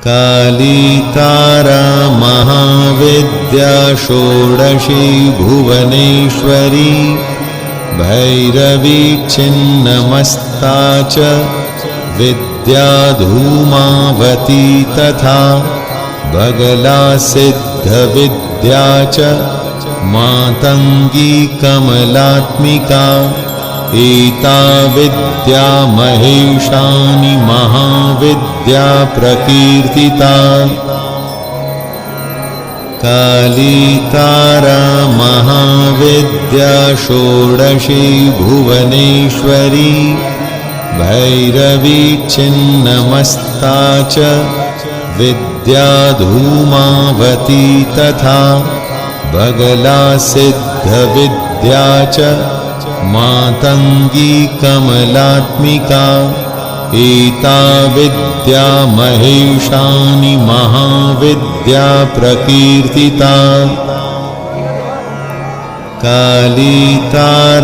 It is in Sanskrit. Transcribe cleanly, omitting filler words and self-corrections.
काली तारा महाविद्या षोडशी भुवनेश्वरी भैरवी छिन्नमस्ता च विद्या धूमावती तथा बगला सिद्धविद्या च मातंगी कमलात्मिका एता विद्या महेशानि महाविद्या प्रकीर्तिता काली तारा महाविद्या षोडशी भुवनेश्वरी भैरवी छिन्नमस्ता च विद्या धूमावती तथा बगला सिद्धविद्या च मातंगी कमलात्मिका एता विद्या महेशानि महाविद्या प्रकीर्तिता काली तारा